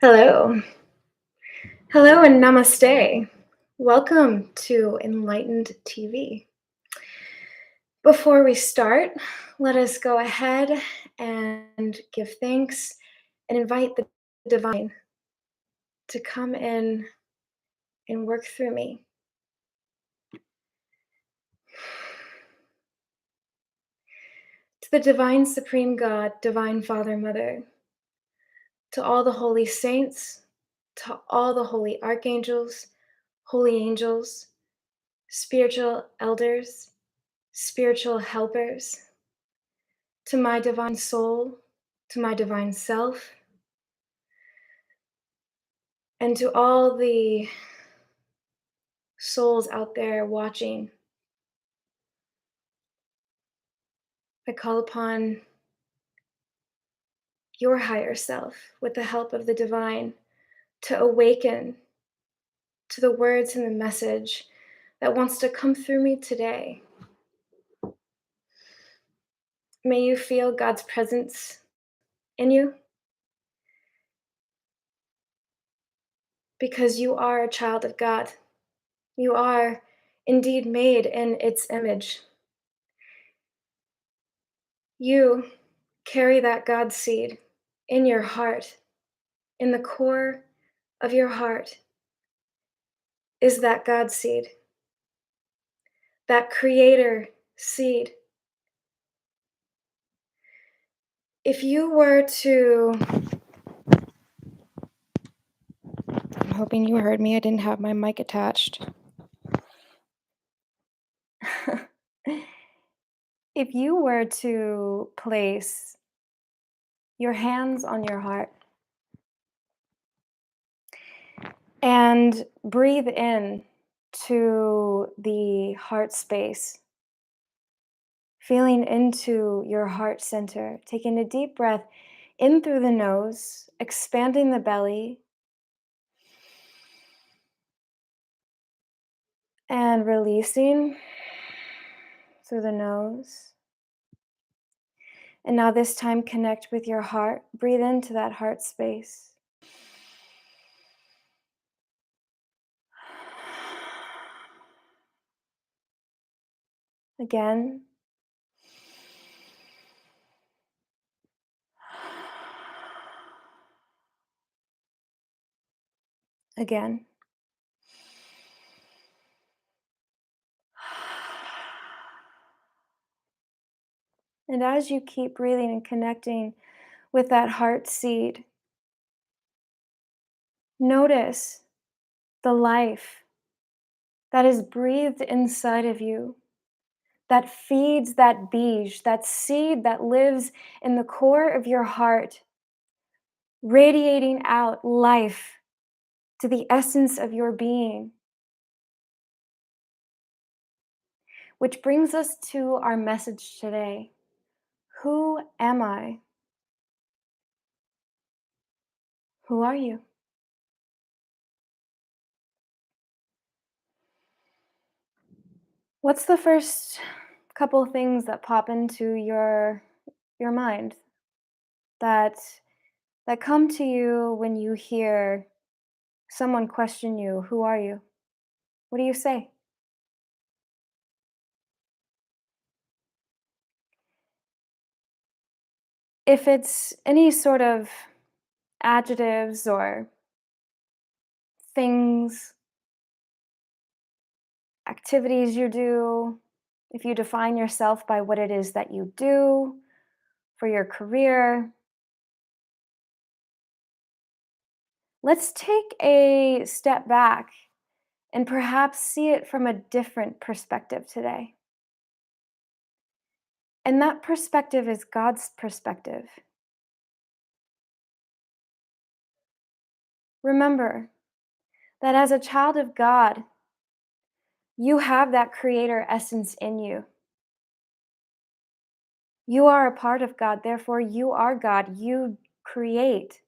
Hello. Hello and namaste. Welcome to Enlightened TV. Before we start, let us go ahead and give thanks and invite the divine to come in and work through me. To the divine supreme God, divine Father, Mother, to all the holy saints, to all the holy archangels, holy angels, spiritual elders, spiritual helpers, to my divine soul, to my divine self, and to all the souls out there watching. I call upon your higher self with the help of the divine to awaken to the words and the message that wants to come through me today. May you feel God's presence in you because you are a child of God. You are indeed made in its image. You carry that God seed in your heart. In the core of your heart is that God seed, that creator seed. If you were to, I'm hoping you heard me, I didn't have my mic attached. If you were to place your hands on your heart and breathe in to the heart space, feeling into your heart center, taking a deep breath in through the nose, expanding the belly, and releasing through the nose. And now this time connect with your heart. Breathe into that heart space. Again. Again. And as you keep breathing and connecting with that heart seed, notice the life that is breathed inside of you, that feeds that beige, that seed that lives in the core of your heart, radiating out life to the essence of your being. Which brings us to our message today. Who am I? Who are you? What's the first couple things that pop into your mind that come to you when you hear someone question you, who are you? What do you say? If it's any sort of adjectives or things, activities you do, if you define yourself by what it is that you do for your career, let's take a step back and perhaps see it from a different perspective today. And that perspective is God's perspective. Remember that as a child of God, you have that creator essence in you. You are a part of God, therefore, you are God. You create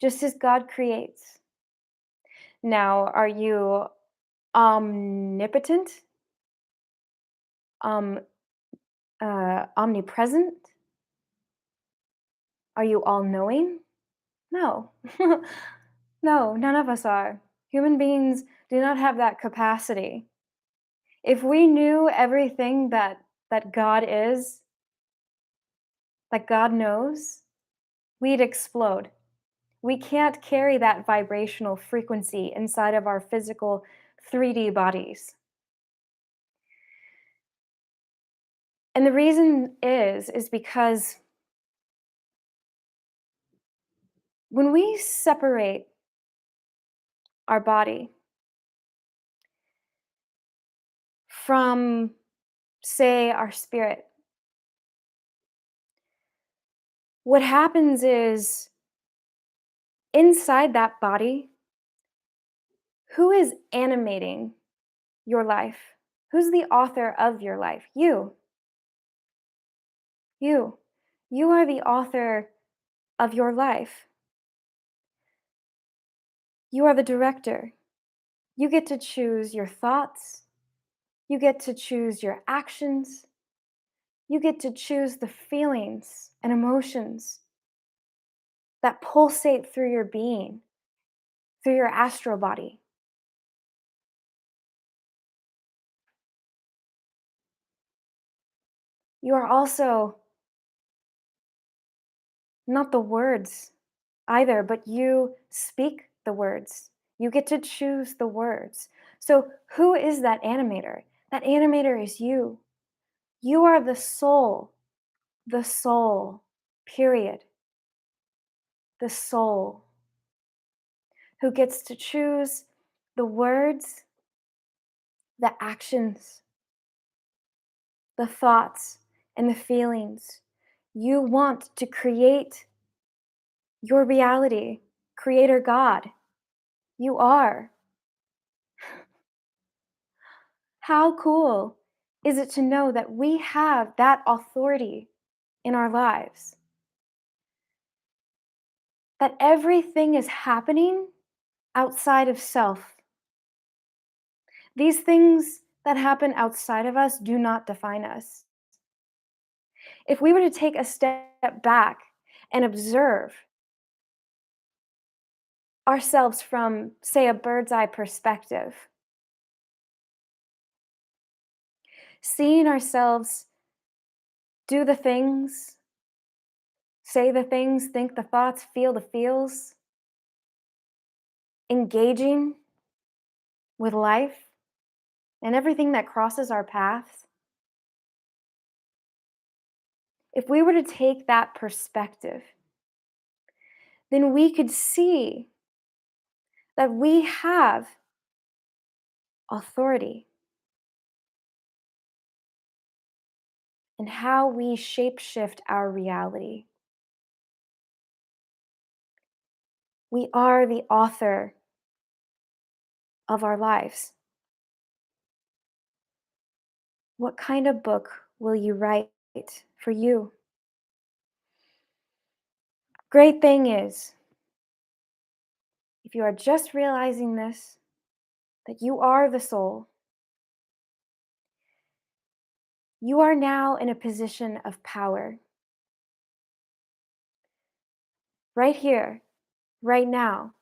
just as God creates. Now, are you omnipotent? Um, Omnipresent? Are you all knowing? No. No, none of us are. Human beings do not have that capacity. If we knew everything that God is, that God knows, we'd explode. We can't carry that vibrational frequency inside of our physical 3D bodies. And the reason is because when we separate our body from, say, our spirit, what happens is inside that body, who is animating your life? Who's the author of your life? You. You. You are the author of your life. You are the director. You get to choose your thoughts. You get to choose your actions. You get to choose the feelings and emotions that pulsate through your being, through your astral body. You are also not the words either, but you speak the words. You get to choose the words. So, who is that animator? That animator is you. You are the soul, period. The soul who gets to choose the words, the actions, the thoughts, and the feelings. You want to create your reality, Creator God. You are. How cool is it to know that we have that authority in our lives? That everything is happening outside of self. These things that happen outside of us do not define us. If we were to take a step back and observe ourselves from, say, a bird's eye perspective, seeing ourselves do the things, say the things, think the thoughts, feel the feels, engaging with life and everything that crosses our paths, if we were to take that perspective, then we could see that we have authority in how we shapeshift our reality. We are the author of our lives. What kind of book will you write for you? Great thing is, if you are just realizing this, that you are the soul, you are now in a position of power. Right here, right now,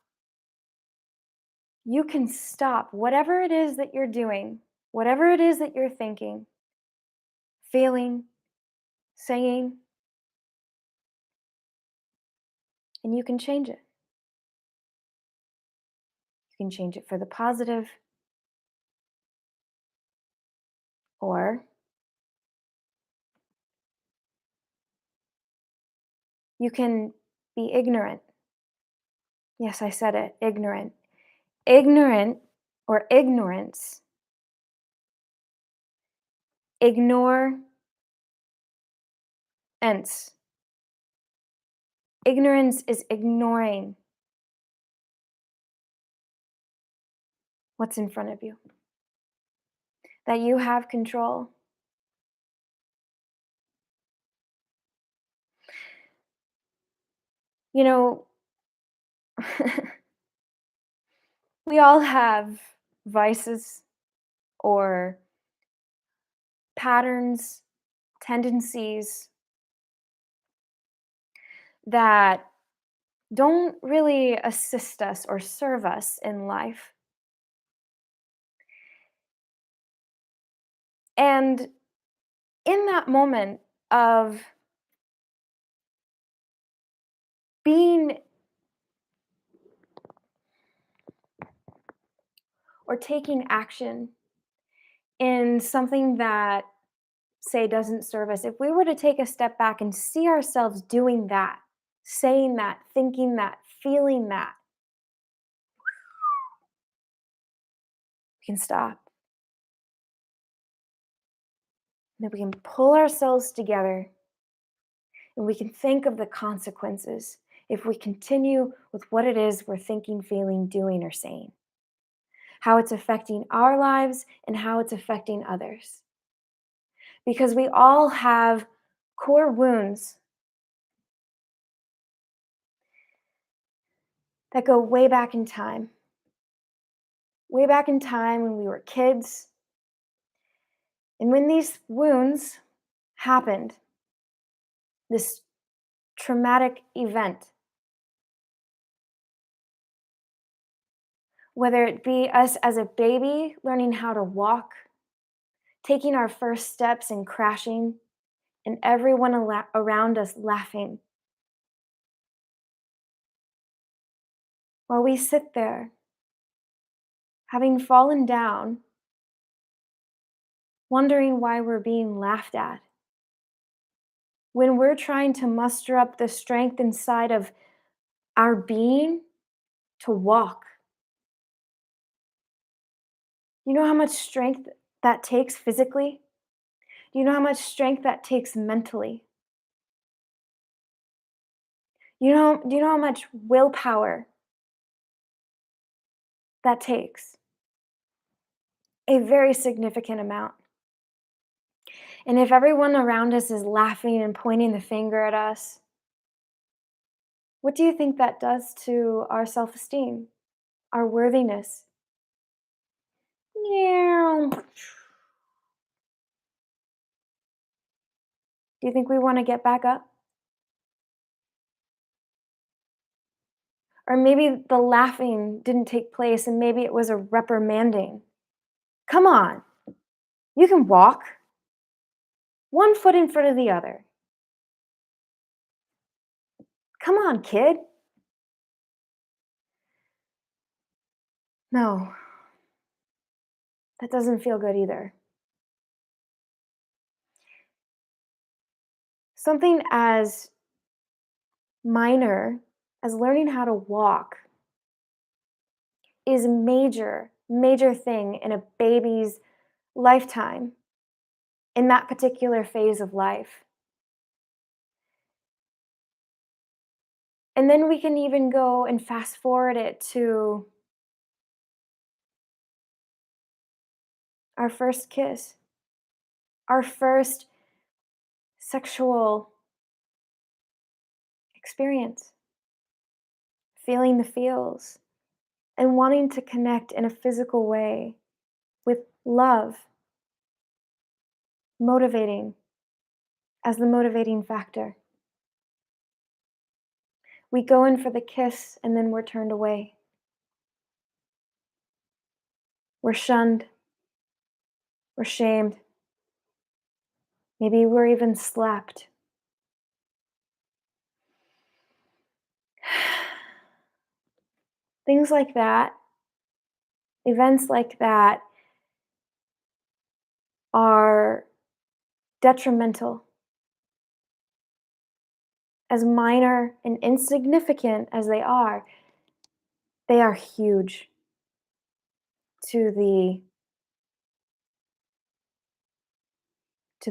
you can stop whatever it is that you're doing, whatever it is that you're thinking, feeling, saying, and you can change it. You can change it for the positive, or you can be ignorant. Yes, I said it, ignorant. Ignorant or ignorance, ignore ence. Ignorance is ignoring what's in front of you, that you have control. You know, we all have vices or patterns, tendencies that don't really assist us or serve us in life. And in that moment of being or taking action in something that, say, doesn't serve us, if we were to take a step back and see ourselves doing that, saying that, thinking that, feeling that, we can stop. And then we can pull ourselves together and we can think of the consequences if we continue with what it is we're thinking, feeling, doing, or saying, how it's affecting our lives and how it's affecting others. Because we all have core wounds that go way back in time when we were kids. And when these wounds happened, this traumatic event, whether it be us as a baby learning how to walk, taking our first steps and crashing, and everyone around us laughing, while we sit there, having fallen down, wondering why we're being laughed at, when we're trying to muster up the strength inside of our being to walk. You know how much strength that takes physically? Do you know how much strength that takes mentally? Do you know how much willpower that takes? A very significant amount. And if everyone around us is laughing and pointing the finger at us, what do you think that does to our self esteem, our worthiness? Meow. Do you think we want to get back up? Or maybe the laughing didn't take place and maybe it was a reprimanding. Come on, you can walk one foot in front of the other. Come on, kid. No, that doesn't feel good either. Something as minor as learning how to walk is a major, major thing in a baby's lifetime in that particular phase of life. And then we can even go and fast forward it to our first kiss, our first sexual experience, feeling the feels, and wanting to connect in a physical way with love, motivating as the motivating factor. We go in for the kiss and then we're turned away. We're shunned. We're shamed. Maybe we're even slapped. Things like that, events like that are detrimental. As minor and insignificant as they are huge to the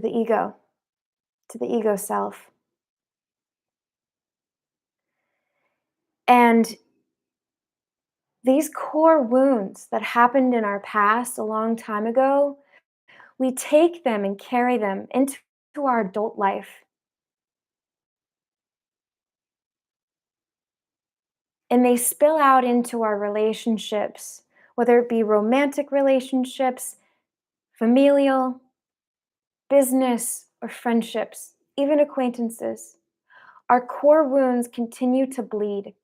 ego, to the ego self. And these core wounds that happened in our past a long time ago, we take them and carry them into our adult life. And they spill out into our relationships, whether it be romantic relationships, familial, business, or friendships, even acquaintances. Our core wounds continue to bleed.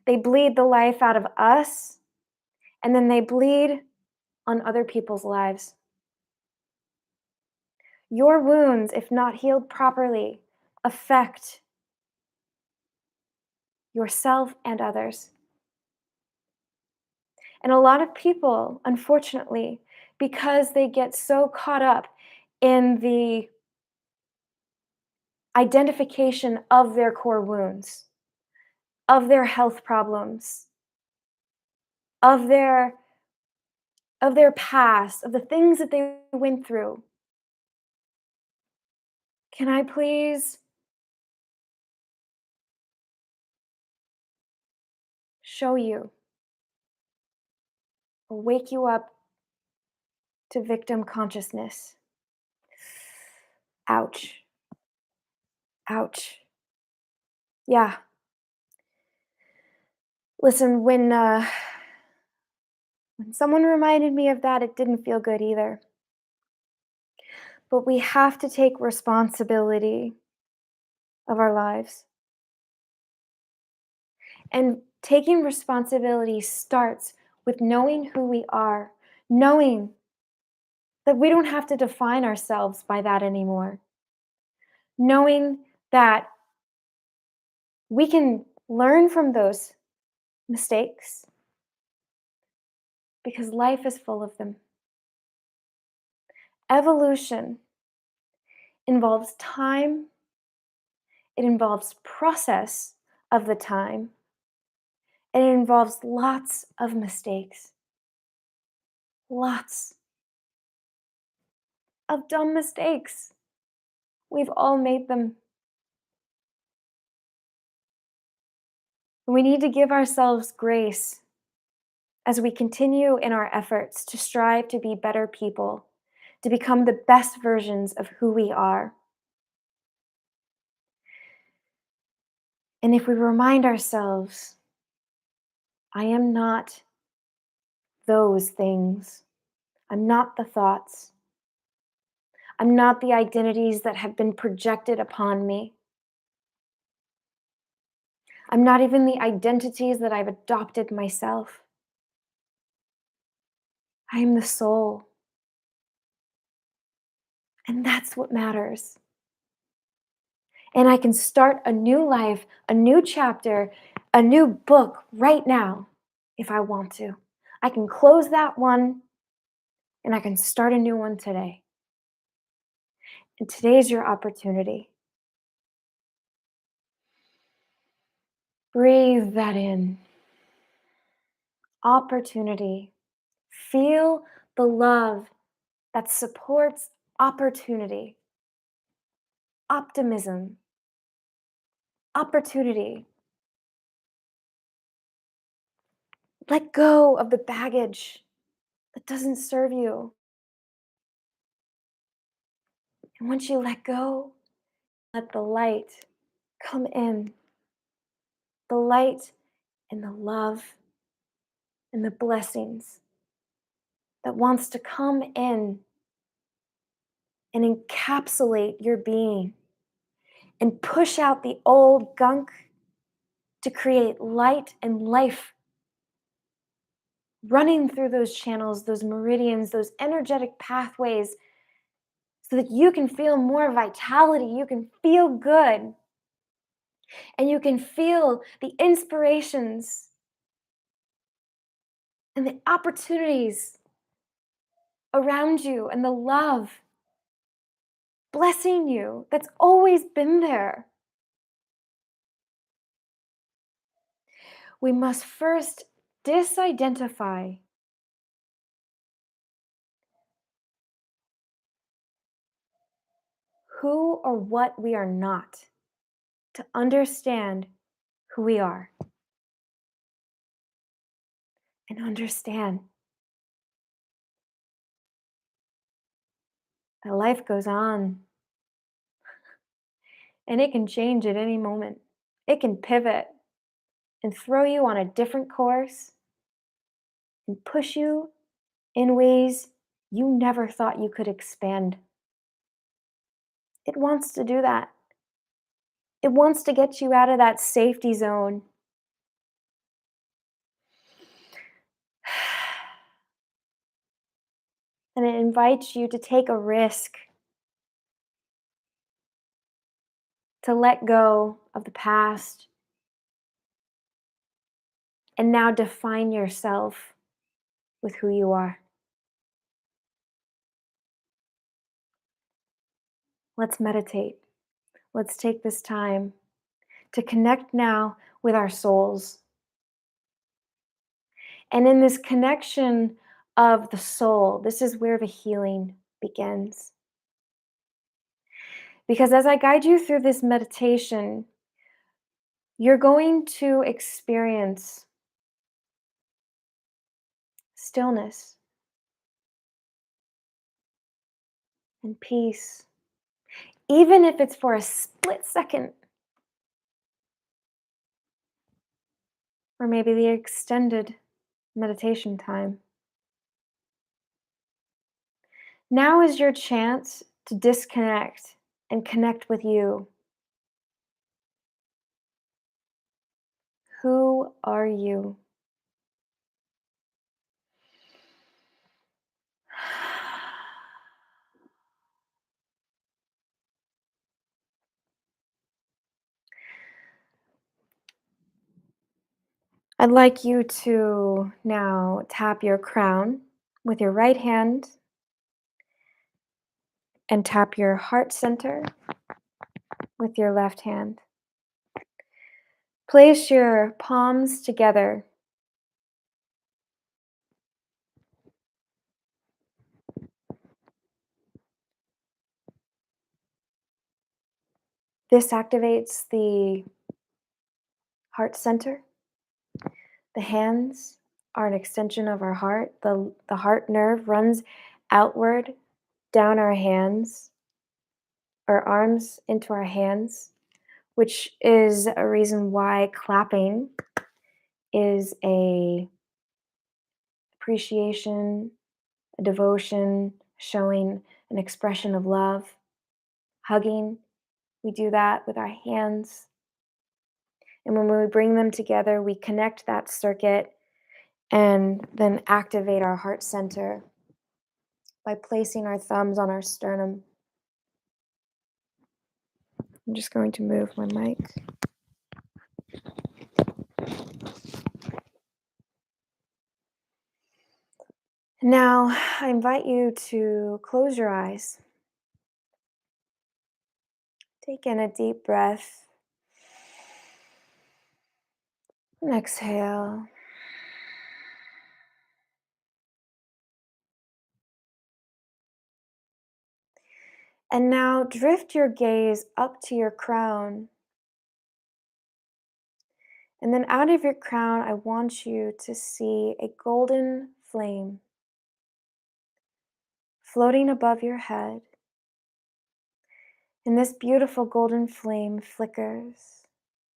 They bleed the life out of us, and then they bleed on other people's lives. Your wounds, if not healed properly, affect yourself and others. And a lot of people, unfortunately, because they get so caught up in the identification of their core wounds, of their health problems, of their past, of the things that they went through. Can I please show you or wake you up to victim consciousness? Ouch. Ouch. Yeah. Listen, when someone reminded me of that, it didn't feel good either. But we have to take responsibility of our lives. And taking responsibility starts with knowing who we are, knowing that we don't have to define ourselves by that anymore, knowing that we can learn from those mistakes because life is full of them. Evolution involves time, it involves process of the time, and it involves lots of mistakes. Lots of dumb mistakes. We've all made them. We need to give ourselves grace as we continue in our efforts to strive to be better people, to become the best versions of who we are. And if we remind ourselves, I am not those things, I'm not the thoughts, I'm not the identities that have been projected upon me. I'm not even the identities that I've adopted myself. I am the soul. And that's what matters. And I can start a new life, a new chapter, a new book right now if I want to. I can close that one and I can start a new one today. And today's your opportunity. Breathe that in. Opportunity. Feel the love that supports opportunity, optimism, opportunity. Let go of the baggage that doesn't serve you. And once you let go, let the light come in. The light and the love and the blessings that wants to come in and encapsulate your being and push out the old gunk to create light and life running through those channels, those meridians, those energetic pathways, so that you can feel more vitality, you can feel good, and you can feel the inspirations and the opportunities around you and the love blessing you that's always been there. We must first disidentify who or what we are not to understand who we are and understand that life goes on and it can change at any moment. It can pivot and throw you on a different course and push you in ways you never thought you could expand. It wants to do that. It wants to get you out of that safety zone And it invites you to take a risk, to let go of the past, and now define yourself with who you are. Let's meditate. Let's take this time to connect now with our souls. And in this connection of the soul, this is where the healing begins. Because as I guide you through this meditation, you're going to experience stillness and peace, even if it's for a split second, or maybe the extended meditation time. Now is your chance to disconnect and connect with you. Who are you? I'd like you to now tap your crown with your right hand and tap your heart center with your left hand. Place your palms together. This activates the heart center. The hands are an extension of our heart. The heart nerve runs outward down our hands, our arms into our hands, which is a reason why clapping is a appreciation, a devotion, showing an expression of love. Hugging, we do that with our hands. And when we bring them together, we connect that circuit and then activate our heart center by placing our thumbs on our sternum. I'm just going to move my mic. Now, I invite you to close your eyes. Take in a deep breath and exhale. And now drift your gaze up to your crown. And then out of your crown, I want you to see a golden flame floating above your head. And this beautiful golden flame flickers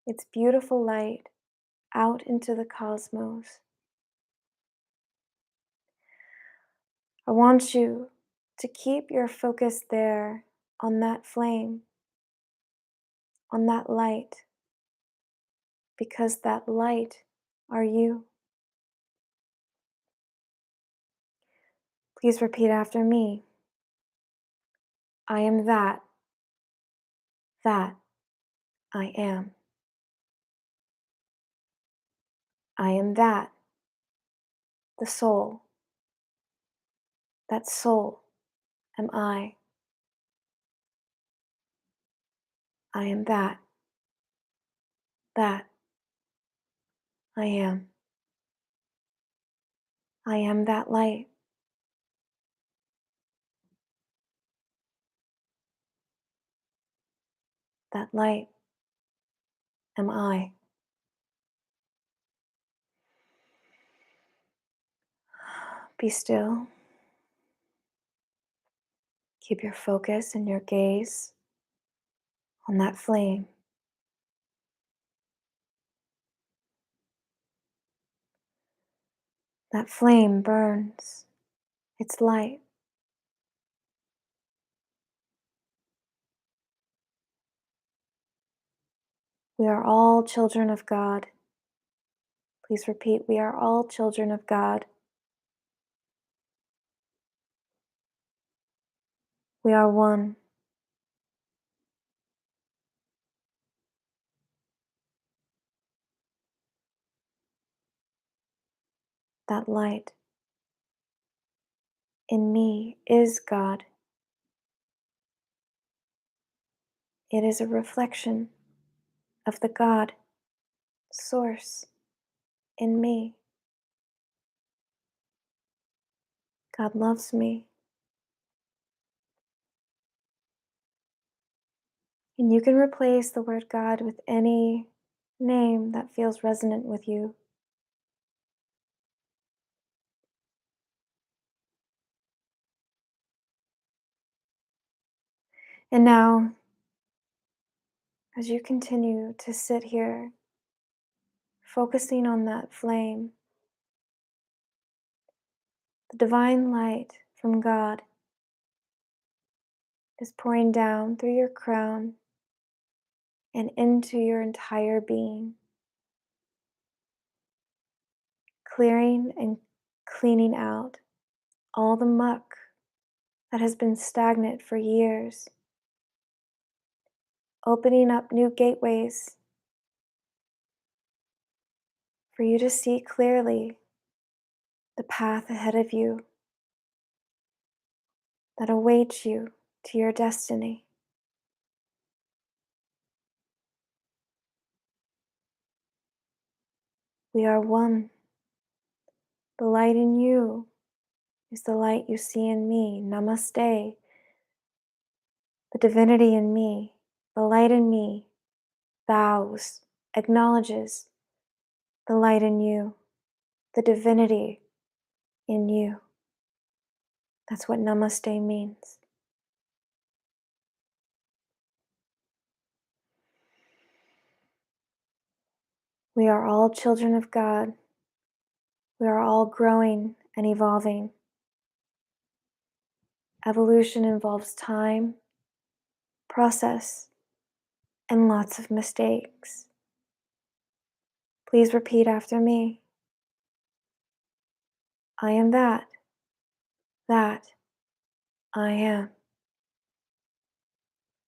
its beautiful light out into the cosmos. I want you to keep your focus there on that flame, on that light, because that light are you. Please repeat after me. I am that I am. I am that, the soul. That soul am I. I am that I am. I am that light. That light am I. Be still. Keep your focus and your gaze on that flame. That flame burns its light. We are all children of God. Please repeat, we are all children of God. We are one. That light in me is God. It is a reflection of the God source in me. God loves me. And you can replace the word God with any name that feels resonant with you. And now, as you continue to sit here, focusing on that flame, the divine light from God is pouring down through your crown and into your entire being, clearing and cleaning out all the muck that has been stagnant for years, opening up new gateways for you to see clearly the path ahead of you that awaits you to your destiny. We are one. The light in you is the light you see in me. Namaste. The divinity in me, the light in me, bows, acknowledges the light in you, the divinity in you. That's what namaste means. We are all children of God. We are all growing and evolving. Evolution involves time, process, and lots of mistakes. Please repeat after me. I am that I am.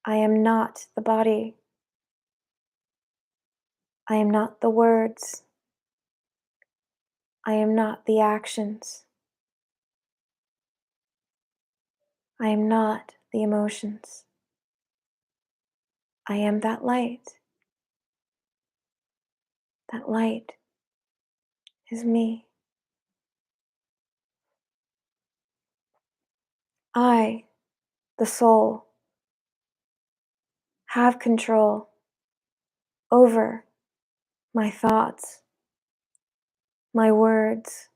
I am not the body. I am not the words. I am not the actions. I am not the emotions. I am that light. That light is me. I, the soul, have control over my thoughts, my words,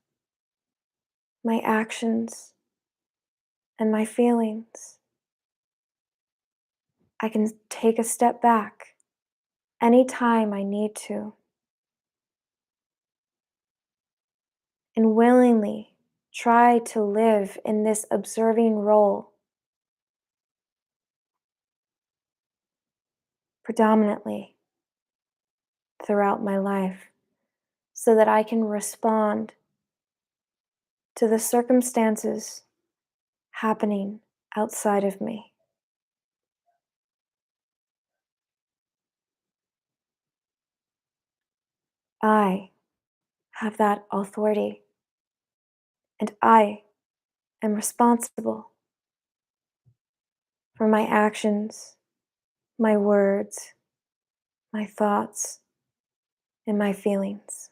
my actions, and my feelings. I can take a step back anytime I need to and willingly try to live in this observing role predominantly throughout my life so that I can respond to the circumstances happening outside of me. I have that authority, and I am responsible for my actions, my words, my thoughts, and my feelings.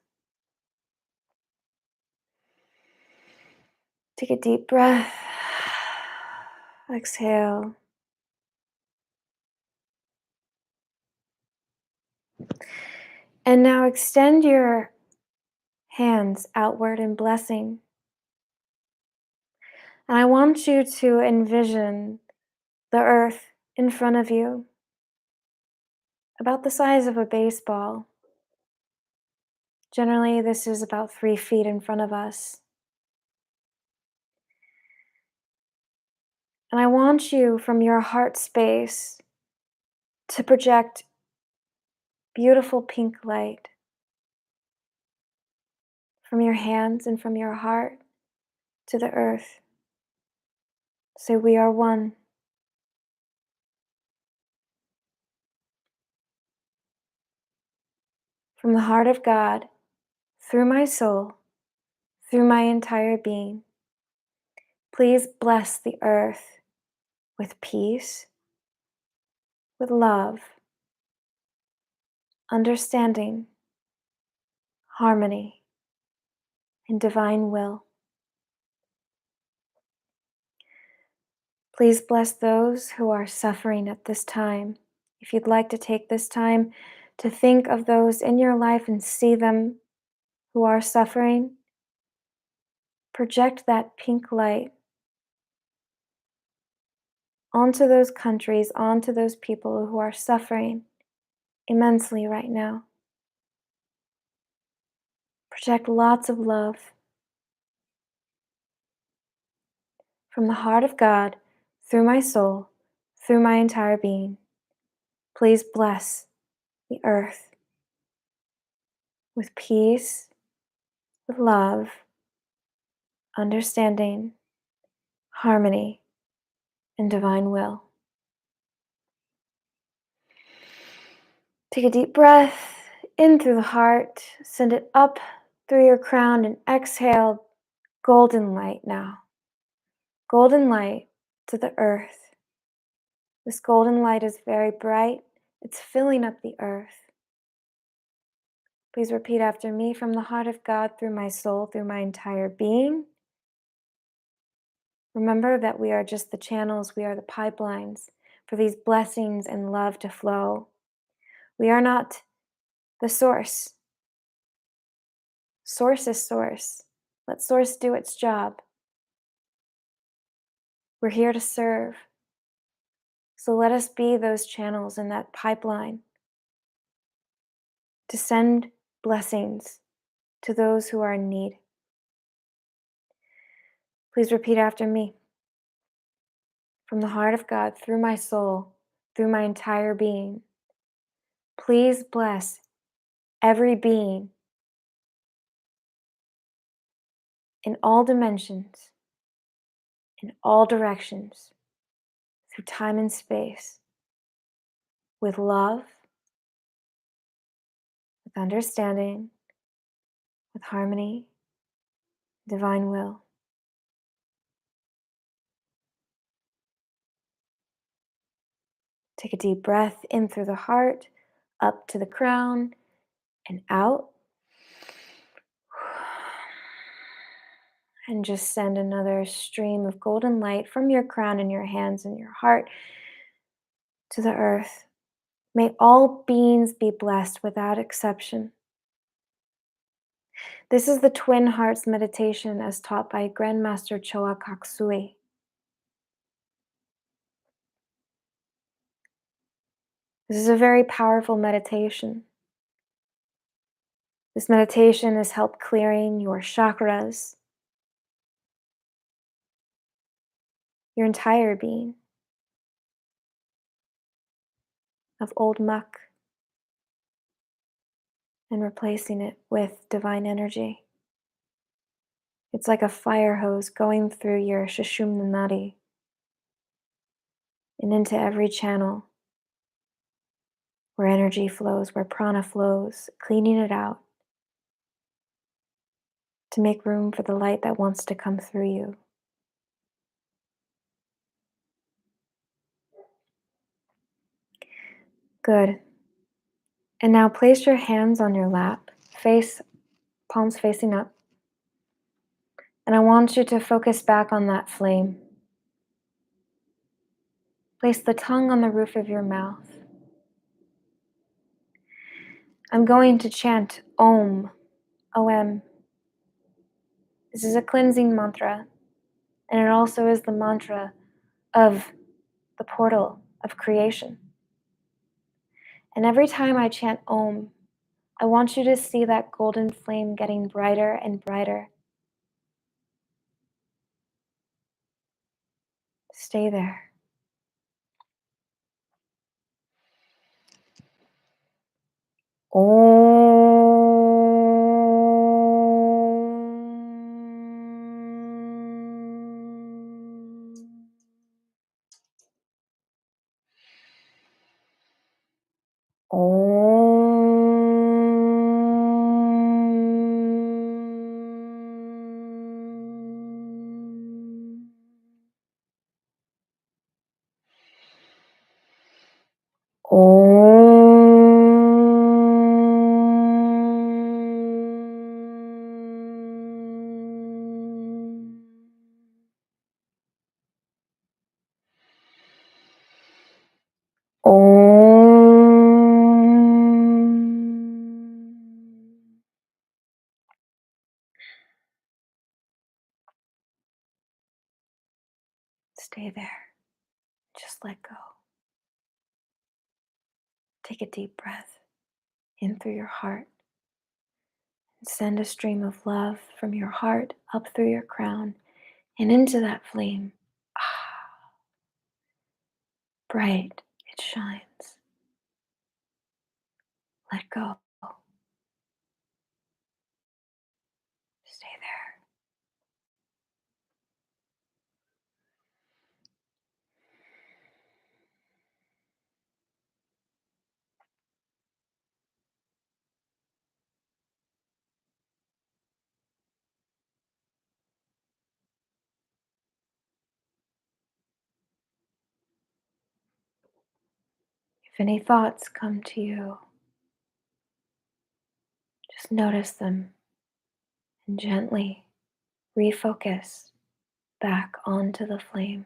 Take a deep breath. Exhale. And now extend your hands outward in blessing. And I want you to envision the earth in front of you, about the size of a baseball. Generally, this is about 3 feet in front of us. And I want you from your heart space to project beautiful pink light from your hands and from your heart to the earth. Say, we are one. From the heart of God, through my soul, through my entire being, please bless the earth with peace, with love, understanding, harmony, and divine will. Please bless those who are suffering at this time. If you'd like to take this time to think of those in your life and see them who are suffering, project that pink light onto those countries, onto those people who are suffering immensely right now. Project lots of love from the heart of God, through my soul, through my entire being. Please bless the earth with peace, with love, understanding, harmony, and divine will. Take a deep breath in through the heart, send it up through your crown, and exhale golden light now. Golden light to the earth. This golden light is very bright. It's filling up the earth. Please repeat after me. From the heart of God, through my soul, through my entire being. Remember that we are just the channels, we are the pipelines for these blessings and love to flow. We are not the source. Source is source. Let source do its job. We're here to serve. So let us be those channels in that pipeline to send blessings to those who are in need. Please repeat after me. From the heart of God, through my soul, through my entire being, please bless every being in all dimensions, in all directions, through time and space, with love, with understanding, with harmony, divine will. Take a deep breath in through the heart, up to the crown, and out. And just send another stream of golden light from your crown and your hands and your heart to the earth. May all beings be blessed without exception. This is the Twin Hearts meditation as taught by Grandmaster Choa Kok Sui. This is a very powerful meditation. This meditation has helped clearing your chakras, your entire being, of old muck, and replacing it with divine energy. It's like a fire hose going through your Sushumna Nadi and into every channel where energy flows, where prana flows, cleaning it out to make room for the light that wants to come through you. Good. And now place your hands on your lap, palms facing up. And I want you to focus back on that flame. Place the tongue on the roof of your mouth. I'm going to chant Om, O-M. This is a cleansing mantra, and it also is the mantra of the portal of creation. And every time I chant Om, I want you to see that golden flame getting brighter and brighter. Stay there. Om. Stay there. Just let go. Take a deep breath in through your heart and send a stream of love from your heart up through your crown and into that flame. Ah, bright it shines. Let go. Stay there. If any thoughts come to you, just notice them and gently refocus back onto the flame.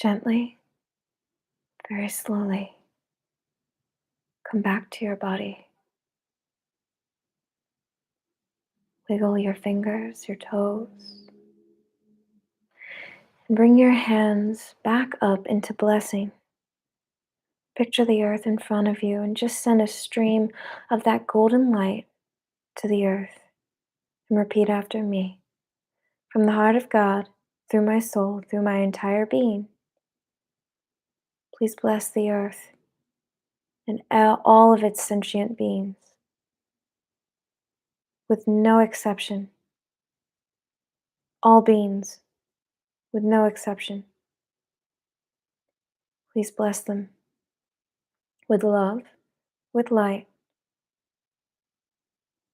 Gently, very slowly, come back to your body. Wiggle your fingers, your toes, and bring your hands back up into blessing. Picture the earth in front of you and just send a stream of that golden light to the earth. And repeat after me. From the heart of God, through my soul, through my entire being, please bless the earth and all of its sentient beings, with no exception. All beings, with no exception. Please bless them with love, with light,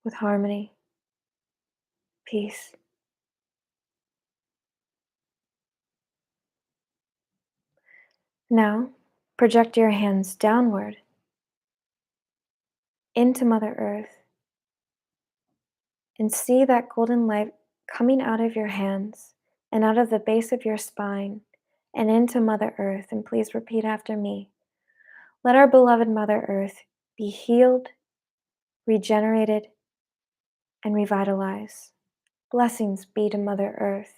with harmony, peace. Now, project your hands downward into Mother Earth and see that golden light coming out of your hands and out of the base of your spine and into Mother Earth. And please repeat after me. Let our beloved Mother Earth be healed, regenerated, and revitalized. Blessings be to Mother Earth.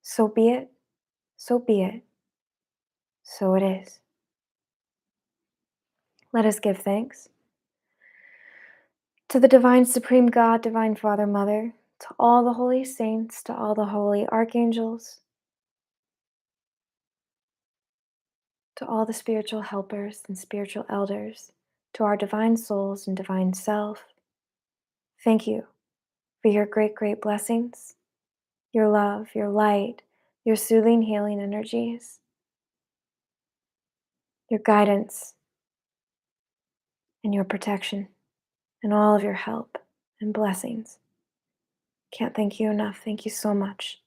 So be it, so be it, so it is. Let us give thanks to the Divine Supreme God, Divine Father, Mother, to all the holy saints, to all the holy archangels, to all the spiritual helpers and spiritual elders, to our divine souls and divine self. Thank you for your great, great blessings, your love, your light, your soothing, healing energies, your guidance, and your protection, and all of your help and blessings. Can't thank you enough. Thank you so much.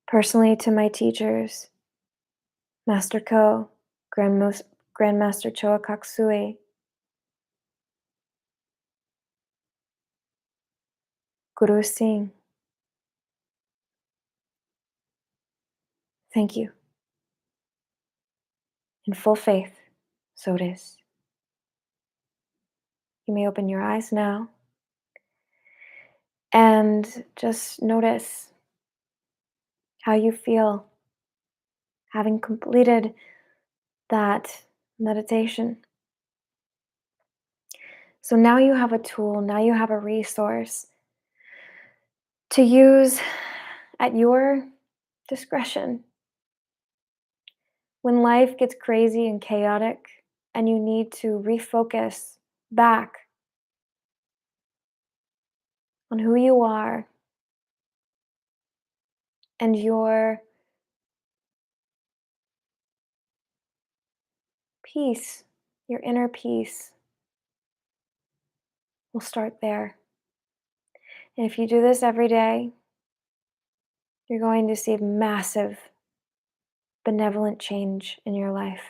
Personally, to my teachers, Master Ko, Grandmaster Choa Kaksui, Guru Singh, thank you. In full faith, so it is. You may open your eyes now and just notice how you feel having completed that meditation. So now you have a tool, now you have a resource to use at your discretion. When life gets crazy and chaotic and you need to refocus back on who you are and your peace, your inner peace. We'll start there. And if you do this every day, you're going to see massive, benevolent change in your life.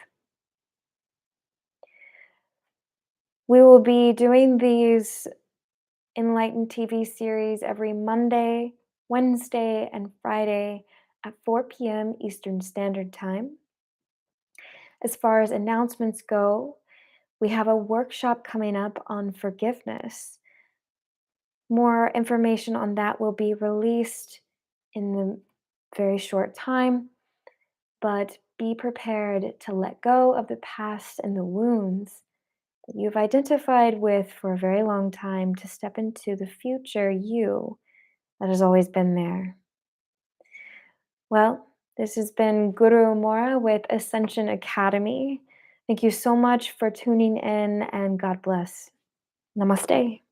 We will be doing these Enlightened TV series every Monday, Wednesday, and Friday at 4 p.m. Eastern Standard Time. As far as announcements go, we have a workshop coming up on forgiveness. More information on that will be released in the very short time, but be prepared to let go of the past and the wounds that you've identified with for a very long time to step into the future you that has always been there. Well, this has been Guru Mora with Ascension Academy. Thank you so much for tuning in and God bless. Namaste.